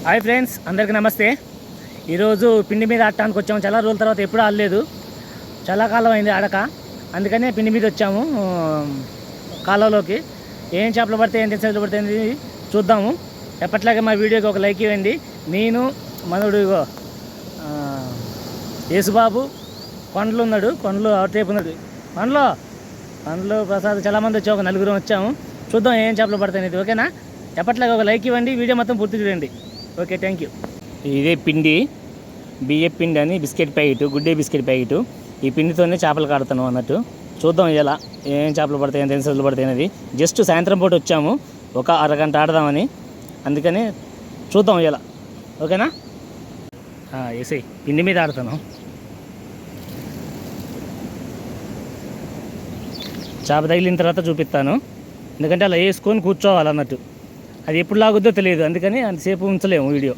Hi friends, అందరికీ నమస్తే. ఈరోజు పిండి మీద ఆడటానికి వచ్చాము. చాలా రోజుల తర్వాత ఎప్పుడు ఆడలేదు, చాలా కాలం అయింది ఆడక. అందుకనే పిండి మీద వచ్చాము కాలంలోకి. ఏం చేపలు పడితే ఏం సైజులు పడితే చూద్దాము. ఎప్పట్లాగే మా వీడియోకి ఒక లైక్ ఇవ్వండి. నేను మనోడు యేసుబాబు కొండలు ఉన్నాడు, కొండలు అవటేపు ఉన్నాడు, కొండలు ప్రసాద్ చాలామంది వచ్చాము, ఒక నలుగురు వచ్చాము. చూద్దాం ఏం చేపలు పడతాయి. ఓకేనా? ఎప్పట్లాగా ఒక లైక్ ఇవ్వండి, వీడియో మొత్తం పూర్తి చూడండి. Okay, thank you. ఇదే పిండి, బియ్యం పిండి అని బిస్కెట్ ప్యాకెట్, గుడ్డే బిస్కెట్ ప్యాకెట్. ఈ పిండితోనే చేపలు కాడుతాను అన్నట్టు. చూద్దాం ఇలా ఏం చేపలు పడతాయి, ఎంత సైజులు పడతాయి అనేది. జస్ట్ సాయంత్రం పూట వచ్చాము, ఒక అరగంట ఆడదామని. అందుకని చూద్దాం ఇలా. ఓకేనా? వేసే పిండి మీద ఆడతాను. చేప తగిలిన తర్వాత చూపిస్తాను, ఎందుకంటే అలా వేసుకొని కూర్చోవాలన్నట్టు. అది ఎప్పుడు లాగుద్దో తెలియదు, అందుకని అంతసేపు ఉంచలేము వీడియో.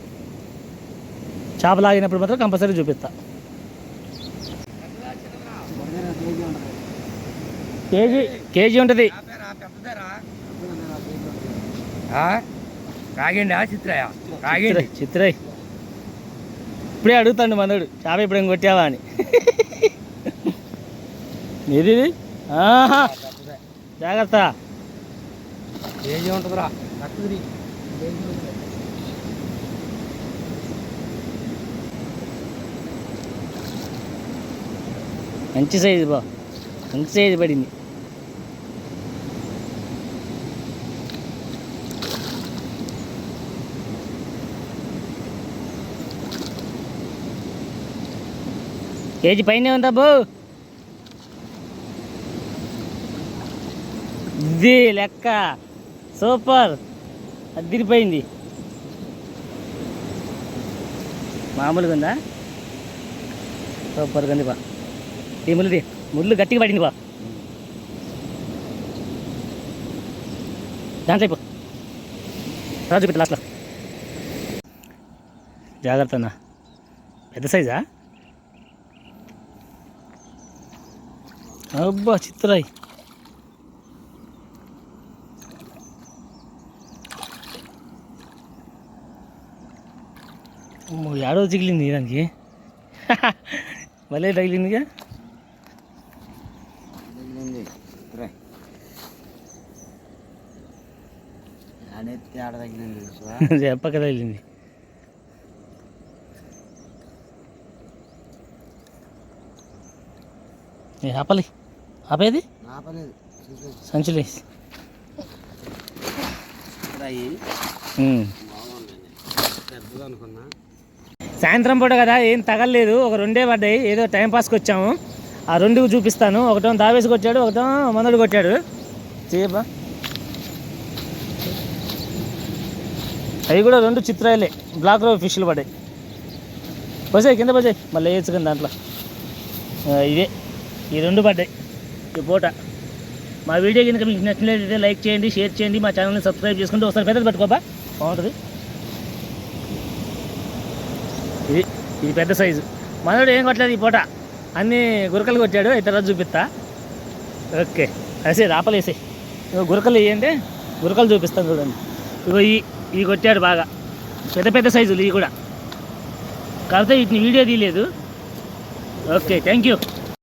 చేప లాగినప్పుడు మాత్రం కంపల్సరీ చూపిస్తా. కేజీ ఉంటుంది. చిత్రయ్ ఇప్పుడే అడుగుతాండు మనోడు, చేప ఇప్పుడు కొట్టావా అని. ఇది జాగ్రత్త, కేజీ ఉంటుందిరా. మంచి సైజు బా, మంచి సైజు పడింది. కేజీ పైన ఉందా బో? ఇది లెక్క సూపర్, అదిరిపోయింది. మామూలుగా ఉందా? సూపర్గా ఉంది బా. ఈ ముళ్ళు గట్టిగా పడింది బా. దాంట్లో అయిపో రాజు చూపిస్తా లాస్ట్లో. జాగ్రత్త అన్న, పెద్ద సైజా? అబ్బా చిత్రాయి. ఏడో చిగిలింది దానికి. మళ్ళీ తగిలిందిగా. చెప్పక తగిలింది. ఆపలి, ఆపేది సంచులే. సాయంత్రం పూట కదా, ఏం తగలలేదు, ఒక రెండే పడ్డాయి. ఏదో టైంపాస్కి వచ్చాము. ఆ రెండు చూపిస్తాను. ఒకటో దావేసి కొట్టాడు, ఒకటో మనోడు కొట్టాడు. చేయబా, అవి కూడా రెండు చిత్రాలే, బ్లాక్ రో ఫిష్లు పడ్డాయి. పోసాయి కింద, పోసాయి మళ్ళీ వేసుకుని దాంట్లో. ఇదే ఈ రెండు పడ్డాయి ఈ పూట. మా వీడియో కనుక మీకు నచ్చినట్లయితే లైక్ చేయండి, షేర్ చేయండి, మా ఛానల్ని సబ్స్క్రైబ్ చేసుకుంటే ఒకసారి పెద్దది పెట్టుకోబా, బాగుంటుంది. ఇది పెద్ద సైజు. మనోడు ఏం కొట్టలేదు ఈ పూట, అన్నీ గురకలు కొట్టాడు. అయితే రోజు చూపిస్తా. ఓకే, వేసే రాపలు వేసే. గురకలు ఇవ్వంటే గురకలు చూపిస్తాను చూడండి. ఇగో ఈ కొట్టాడు బాగా, పెద్ద పెద్ద సైజులు ఇవి కూడా. కాకపోతే వీటిని వీడియో తీయలేదు. Okay, thank you.